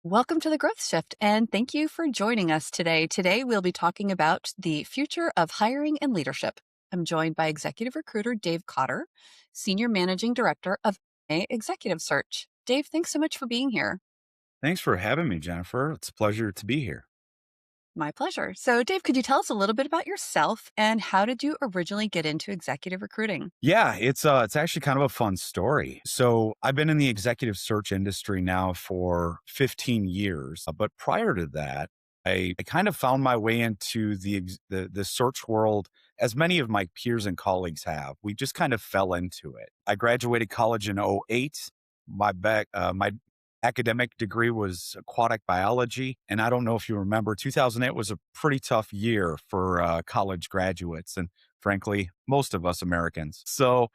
Welcome to the Growth Shift, and thank you for joining us today. Today, we'll be talking about the future of hiring and leadership. I'm joined by executive recruiter Dave Cotter, Senior Managing Director of Executive Search. Dave, thanks so much for being here. Thanks for having me, Jennifer. It's a pleasure to be here. My pleasure. So, Dave, could you tell us a little bit about yourself and how did you originally get into executive recruiting? Yeah, it's actually kind of a fun story. So I've been in the executive search industry now for 15 years, but prior to that, I kind of found my way into the search world as many of my peers and colleagues have. We just kind of fell into it. I graduated college in '08. My academic degree was aquatic biology, and I don't know if you remember, 2008 was a pretty tough year for college graduates, and frankly, most of us Americans. So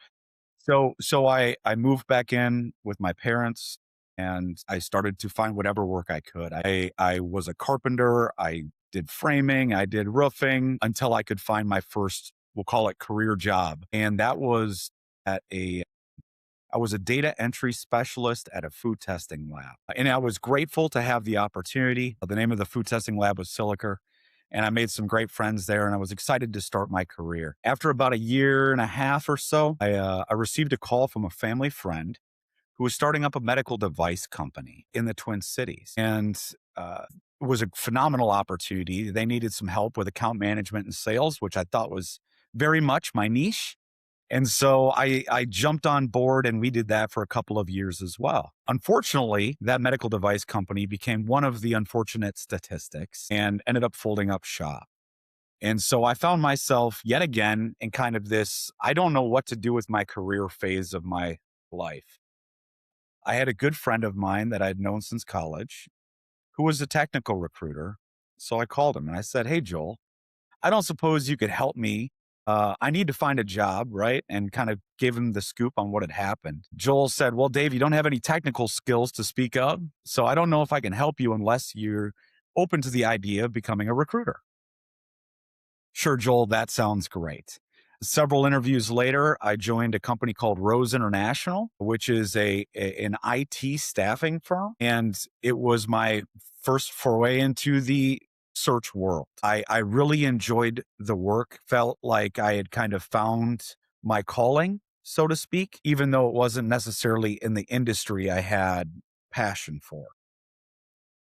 I moved back in with my parents and I started to find whatever work I could. I was a carpenter, I did framing, I did roofing until I could find my first, we'll call it career job. And that was at a I was a data entry specialist at a food testing lab. And I was grateful to have the opportunity. The name of the food testing lab was Silica, and I made some great friends there, and I was excited to start my career. After about a year and a half or so, I received a call from a family friend who was starting up a medical device company in the Twin Cities. And it was a phenomenal opportunity. They needed some help with account management and sales, which I thought was very much my niche. And so I jumped on board and we did that for a couple of years as well. Unfortunately, that medical device company became one of the unfortunate statistics and ended up folding up shop. And so I found myself yet again in kind of this I don't know what to do with my career phase of my life. I had a good friend of mine that I'd known since college who was a technical recruiter. So I called him and I said, "Hey, Joel, I don't suppose you could help me. I need to find a job, right?" And kind of gave him the scoop on what had happened. Joel said, "Well, Dave, you don't have any technical skills to speak of. So I don't know if I can help you unless you're open to the idea of becoming a recruiter." Sure, Joel, that sounds great. Several interviews later, I joined a company called Rose International, which is an IT staffing firm. And it was my first foray into the search world. I really enjoyed the work, felt like I had kind of found my calling, so to speak, even though it wasn't necessarily in the industry I had passion for.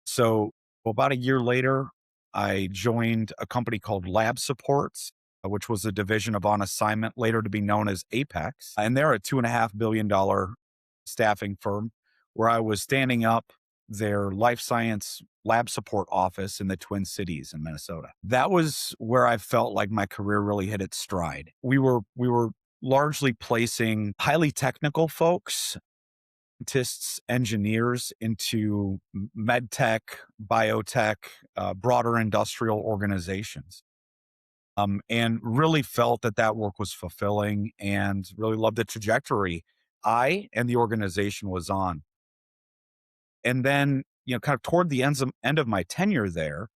So about a year later, I joined a company called Lab Supports, which was a division of On Assignment, later to be known as Apex. And they're a $2.5 billion staffing firm where I was standing up their life science lab support office in the Twin Cities in Minnesota. That was where I felt like my career really hit its stride. We were largely placing highly technical folks, scientists, engineers into med tech, biotech, broader industrial organizations. And really felt that that work was fulfilling and really loved the trajectory I and the organization was on. And then, kind of toward the end of my tenure there,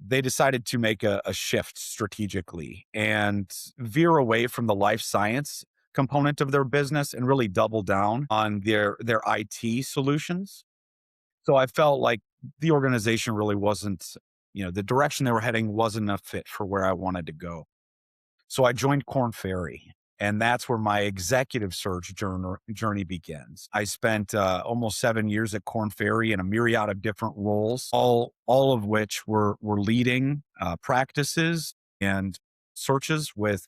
they decided to make a shift strategically and veer away from the life science component of their business and really double down on their IT solutions. So I felt like the organization really wasn't, the direction they were heading wasn't a fit for where I wanted to go. So I joined Corn Ferry, and that's where my executive search journey begins. I spent almost 7 years at Corn Ferry in a myriad of different roles, all of which were leading practices and searches with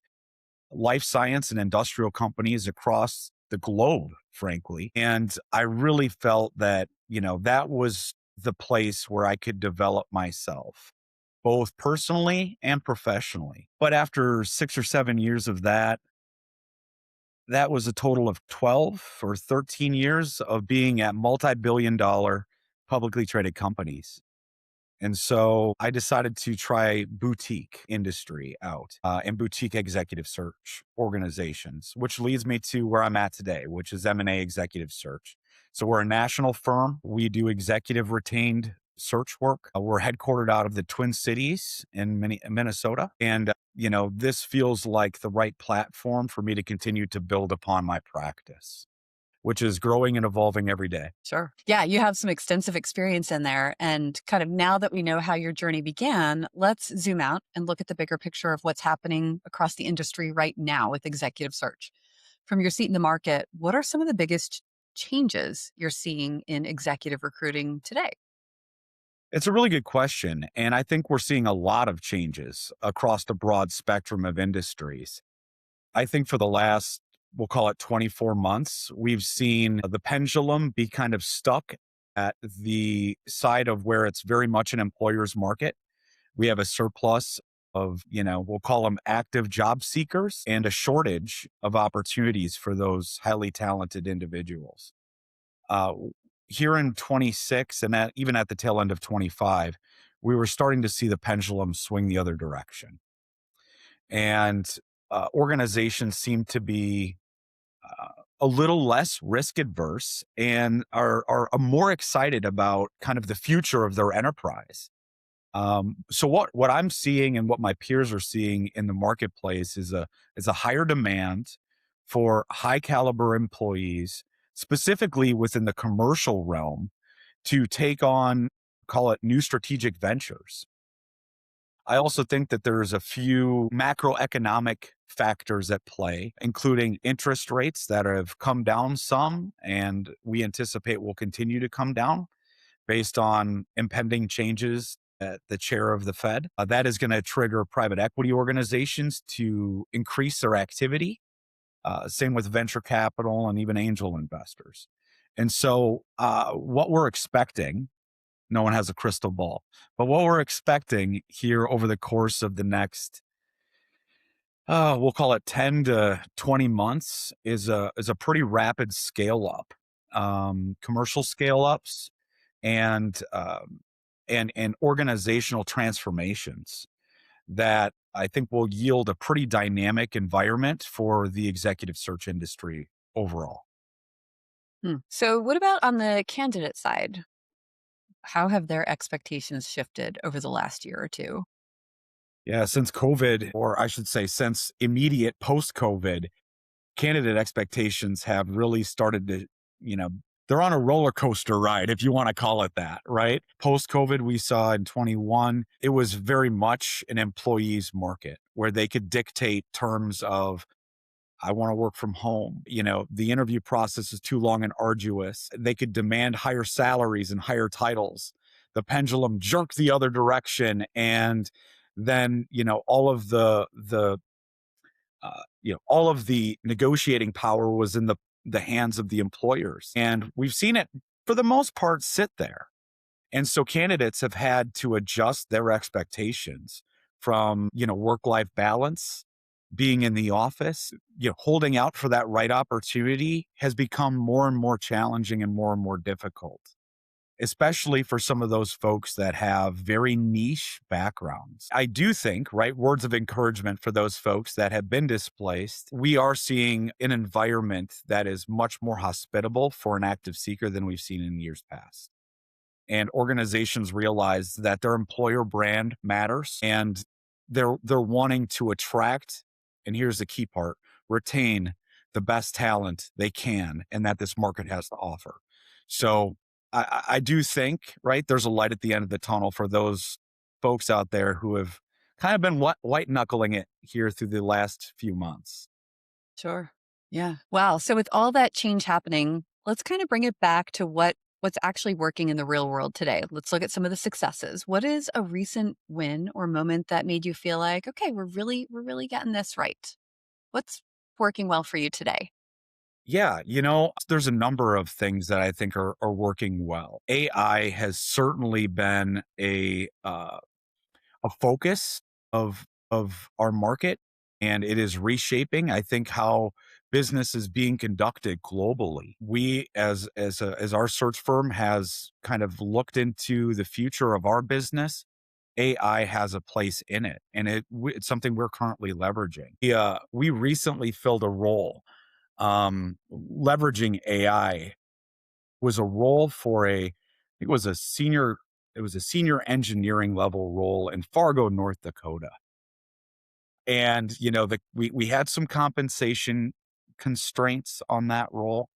life science and industrial companies across the globe, frankly. And I really felt that, that was the place where I could develop myself, both personally and professionally. But after 6 or 7 years of that, that was a total of 12 or 13 years of being at multi-billion-dollar publicly traded companies. And so I decided to try boutique industry out and boutique executive search organizations, which leads me to where I'm at today, which is M&A executive search. So we're a national firm. We do executive retained search work. We're headquartered out of the Twin Cities in Minnesota. And, this feels like the right platform for me to continue to build upon my practice. which is growing and evolving every day. Sure. Yeah, you have some extensive experience in there. And kind of now that we know how your journey began, let's zoom out and look at the bigger picture of what's happening across the industry right now with executive search. From your seat in the market, what are some of the biggest changes you're seeing in executive recruiting today? It's a really good question. And I think we're seeing a lot of changes across the broad spectrum of industries. I think for the last, we'll call it 24 months, we've seen the pendulum be kind of stuck at the side of where it's very much an employer's market. We have a surplus of, we'll call them active job seekers and a shortage of opportunities for those highly talented individuals. Uh, Here in 26 and even at the tail end of 25, we were starting to see the pendulum swing the other direction. And organizations seem to be a little less risk adverse and are more excited about kind of the future of their enterprise. So what I'm seeing and what my peers are seeing in the marketplace is a higher demand for high caliber employees, specifically within the commercial realm, to take on, call it, new strategic ventures. I also think that there's a few macroeconomic factors at play, including interest rates that have come down some and we anticipate will continue to come down based on impending changes at the chair of the Fed. That is going to trigger private equity organizations to increase their activity. Same with venture capital and even angel investors. And so, what we're expecting, no one has a crystal ball, but what we're expecting here over the course of the next, we'll call it 10 to 20 months, is a pretty rapid scale up, commercial scale ups, and and organizational transformations that I think will yield a pretty dynamic environment for the executive search industry overall. Hmm. So, what about on the candidate side? How have their expectations shifted over the last year or two? Yeah, since COVID, or I should say, since immediate post COVID, candidate expectations have really started to, you know, they're on a roller coaster ride, if you want to call it that, right? Post COVID, we saw in 21, it was very much an employee's market where they could dictate terms of, I want to work from home. The interview process is too long and arduous. They could demand higher salaries and higher titles. The pendulum jerked the other direction. And then, all of the negotiating power was in the hands of the employers. And we've seen it for the most part sit there. And so candidates have had to adjust their expectations from, work life balance, being in the office, holding out for that right opportunity has become more and more challenging and more difficult, especially for some of those folks that have very niche backgrounds. I do think, right, words of encouragement for those folks that have been displaced. We are seeing an environment that is much more hospitable for an active seeker than we've seen in years past. And organizations realize that their employer brand matters and they're wanting to attract, and here's the key part, retain the best talent they can and that this market has to offer. So I do think, right, there's a light at the end of the tunnel for those folks out there who have kind of been white knuckling it here through the last few months. Sure. Yeah. Wow. So with all that change happening, let's kind of bring it back to what's actually working in the real world today. Let's look at some of the successes. What is a recent win or moment that made you feel like, okay, we're really getting this right? What's working well for you today? Yeah, there's a number of things that I think are working well. AI has certainly been a focus of our market, and it is reshaping, I think, how business is being conducted globally. We, as our search firm, has kind of looked into the future of our business. AI has a place in it, and it's something we're currently leveraging. We recently filled a role, leveraging AI was a role for it was a senior engineering level role in Fargo, North Dakota. And, we had some compensation constraints on that role.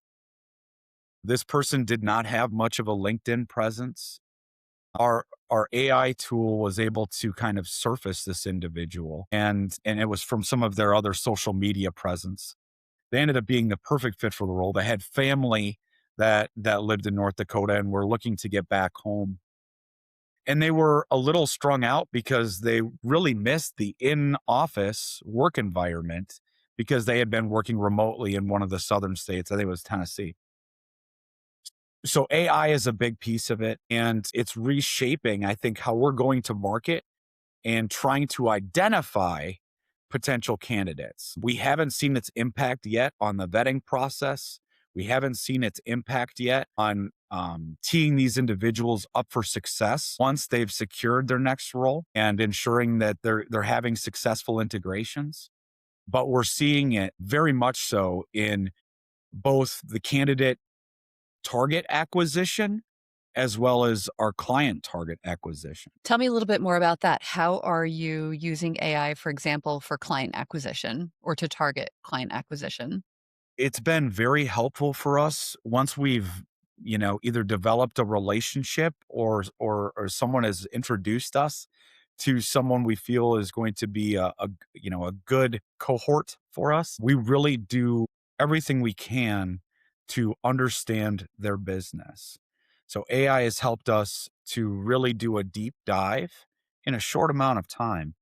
This person did not have much of a LinkedIn presence. Our AI tool was able to kind of surface this individual, and it was from some of their other social media presence. They ended up being the perfect fit for the role. They had family that lived in North Dakota and were looking to get back home. And they were a little strung out because they really missed the in-office work environment because they had been working remotely in one of the southern states. I think it was Tennessee. So AI is a big piece of it, and it's reshaping, I think, how we're going to market and trying to identify potential candidates. We haven't seen its impact yet on the vetting process. We haven't seen its impact yet on teeing these individuals up for success once they've secured their next role and ensuring that they're having successful integrations. But we're seeing it very much so in both the candidate target acquisition as well as our client target acquisition. Tell me a little bit more about that. How are you using AI, for example, for client acquisition or to target client acquisition? It's been very helpful for us once we've, either developed a relationship or someone has introduced us to someone we feel is going to be a good cohort for us. We really do everything we can to understand their business. So AI has helped us to really do a deep dive in a short amount of time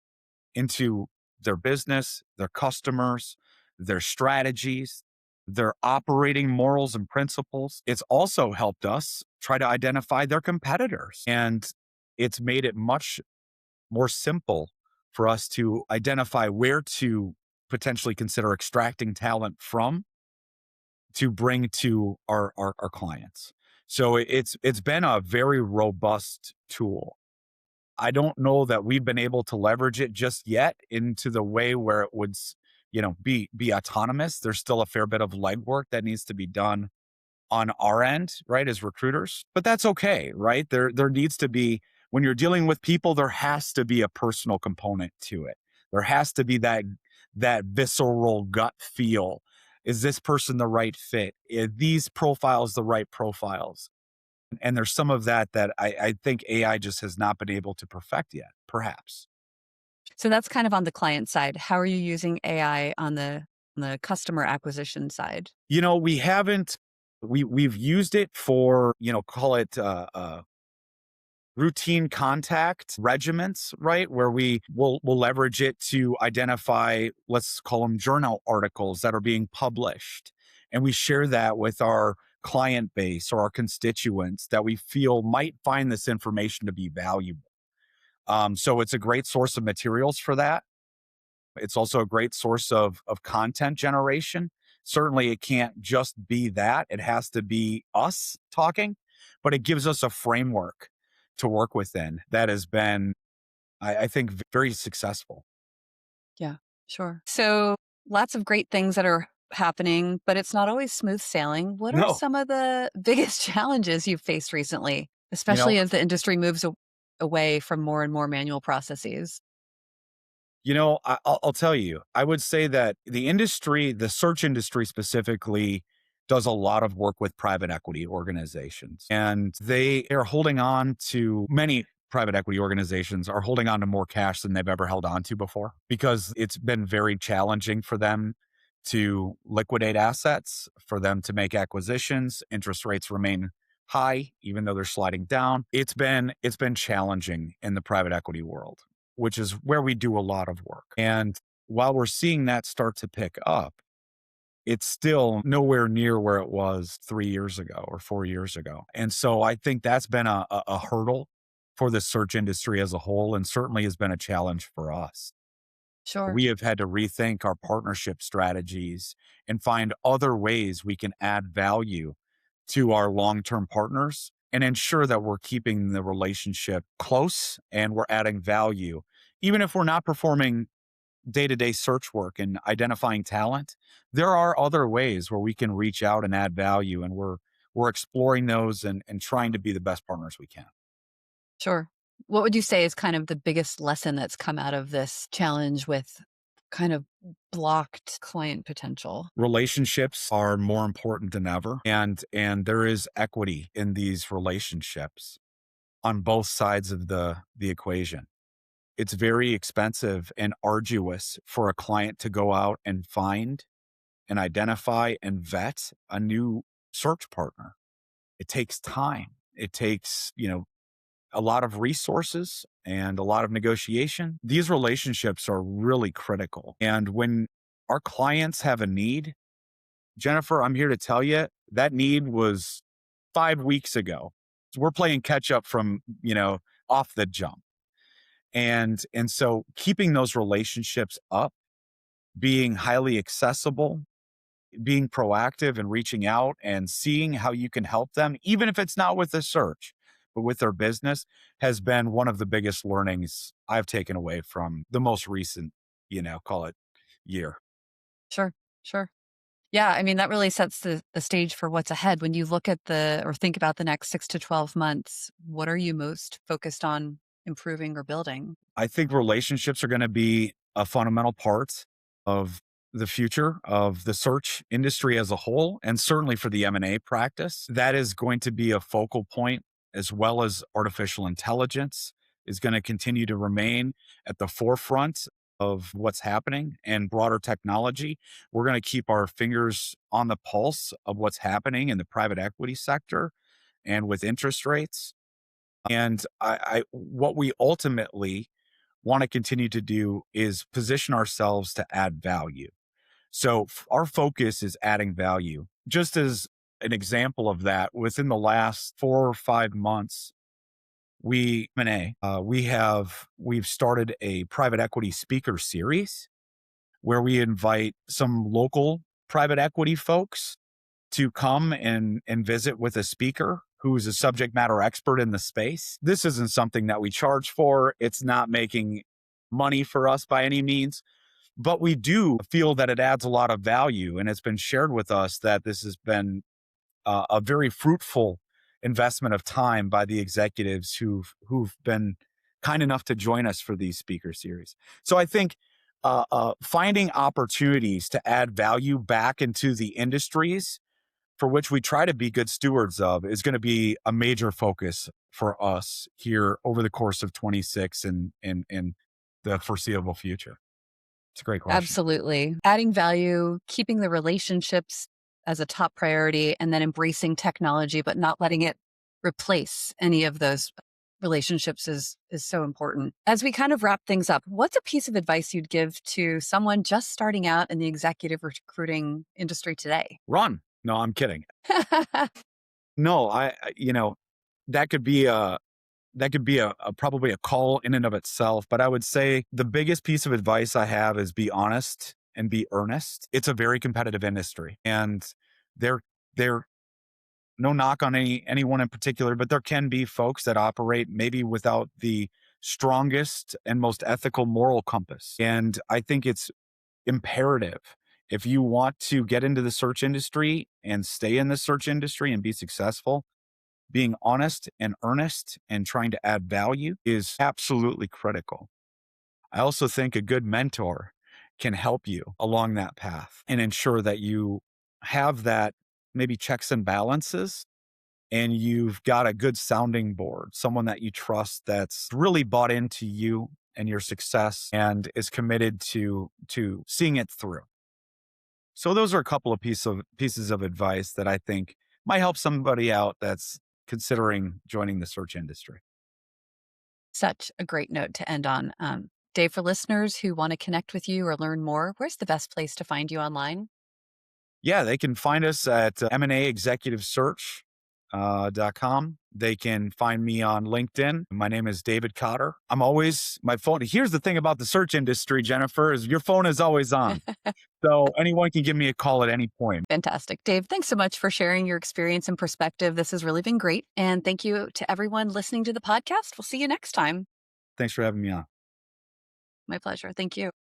into their business, their customers, their strategies, their operating morals and principles. It's also helped us try to identify their competitors. And it's made it much more simple for us to identify where to potentially consider extracting talent from to bring to our clients. So it's been a very robust tool. I don't know that we've been able to leverage it just yet into the way where it would, be autonomous. There's still a fair bit of legwork that needs to be done on our end, right, as recruiters. But that's okay, right? There needs to be when you're dealing with people, there has to be a personal component to it. There has to be that visceral gut feel. Is this person the right fit? Are these profiles the right profiles? And there's some of that I think AI just has not been able to perfect yet, perhaps. So that's kind of on the client side. How are you using AI on the customer acquisition side? We haven't we've used it for, call it routine contact regiments, right? Where we'll leverage it to identify, let's call them journal articles that are being published. And we share that with our client base or our constituents that we feel might find this information to be valuable. So it's a great source of materials for that. It's also a great source of content generation. Certainly, it can't just be that. It has to be us talking, but it gives us a framework to work within that has been, I think, very successful. Yeah, sure. So lots of great things that are happening, but it's not always smooth sailing. What are No, some of the biggest challenges you've faced recently, you know, especially as the industry moves away from more and more manual processes? I'll tell you, I would say that the search industry specifically, does a lot of work with private equity organizations. And they are holding on to many private equity organizations are holding on to more cash than they've ever held on to before because it's been very challenging for them to liquidate assets, for them to make acquisitions. Interest rates remain high, even though they're sliding down. It's been challenging in the private equity world, which is where we do a lot of work. And while we're seeing that start to pick up, it's still nowhere near where it was 3 years ago or 4 years ago. And so I think that's been a hurdle for the search industry as a whole, and certainly has been a challenge for us. Sure. We have had to rethink our partnership strategies and find other ways we can add value to our long term partners and ensure that we're keeping the relationship close and we're adding value. Even if we're not performing day to day search work and identifying talent, there are other ways where we can reach out and add value. And we're exploring those and trying to be the best partners we can. Sure. What would you say is kind of the biggest lesson that's come out of this challenge with kind of blocked client potential. Relationships are more important than ever, and there is equity in these relationships on both sides of the equation. It's very expensive and arduous for a client to go out and find and identify and vet a new search partner. It takes time. It takes, a lot of resources and a lot of negotiation. These relationships are really critical. And when our clients have a need, Jennifer, I'm here to tell you that need was 5 weeks ago. So we're playing catch up from, off the jump. And so keeping those relationships up, being highly accessible, being proactive and reaching out and seeing how you can help them, even if it's not with the search, but with their business, has been one of the biggest learnings I've taken away from the most recent, call it year. Sure, sure. Yeah, I mean, that really sets the stage for what's ahead. When you look at or think about the next 6 to 12 months, what are you most focused on improving or building? I think relationships are going to be a fundamental part of the future of the search industry as a whole, and certainly for the M&A practice. That is going to be a focal point, as well as artificial intelligence is going to continue to remain at the forefront of what's happening, and broader technology. We're going to keep our fingers on the pulse of what's happening in the private equity sector and with interest rates. And what we ultimately want to continue to do is position ourselves to add value. So our focus is adding value. Just as an example of that, within the last 4 or 5 months, we've started a private equity speaker series where we invite some local private equity folks to come and visit with a speaker who's a subject matter expert in the space. This isn't something that we charge for. It's not making money for us by any means, but we do feel that it adds a lot of value. And it's been shared with us that this has been a very fruitful investment of time by the executives who've been kind enough to join us for these speaker series. So I think finding opportunities to add value back into the industries for which we try to be good stewards of is going to be a major focus for us here over the course of 26 and the foreseeable future. It's a great question. Absolutely. Adding value, keeping the relationships as a top priority, and then embracing technology, but not letting it replace any of those relationships is so important. As we kind of wrap things up, what's a piece of advice you'd give to someone just starting out in the executive recruiting industry today? Run. No, I'm kidding. No, that could be a probably a call in and of itself. But I would say the biggest piece of advice I have is be honest and be earnest. It's a very competitive industry, and there no knock on anyone in particular, but there can be folks that operate maybe without the strongest and most ethical moral compass. And I think it's imperative, if you want to get into the search industry and stay in the search industry and be successful, being honest and earnest and trying to add value is absolutely critical. I also think a good mentor can help you along that path and ensure that you have that maybe checks and balances, and you've got a good sounding board, someone that you trust that's really bought into you and your success and is committed to seeing it through. So those are a couple of pieces of advice that I think might help somebody out that's considering joining the search industry. Such a great note to end on. Dave, for listeners who want to connect with you or learn more, where's the best place to find you online? Yeah, they can find us at M&A Executive Search .com. They can find me on LinkedIn. My name is David Cotter. My phone. Here's the thing about the search industry, Jennifer, is your phone is always on. So anyone can give me a call at any point. Fantastic. Dave, thanks so much for sharing your experience and perspective. This has really been great. And thank you to everyone listening to the podcast. We'll see you next time. Thanks for having me on. My pleasure. Thank you.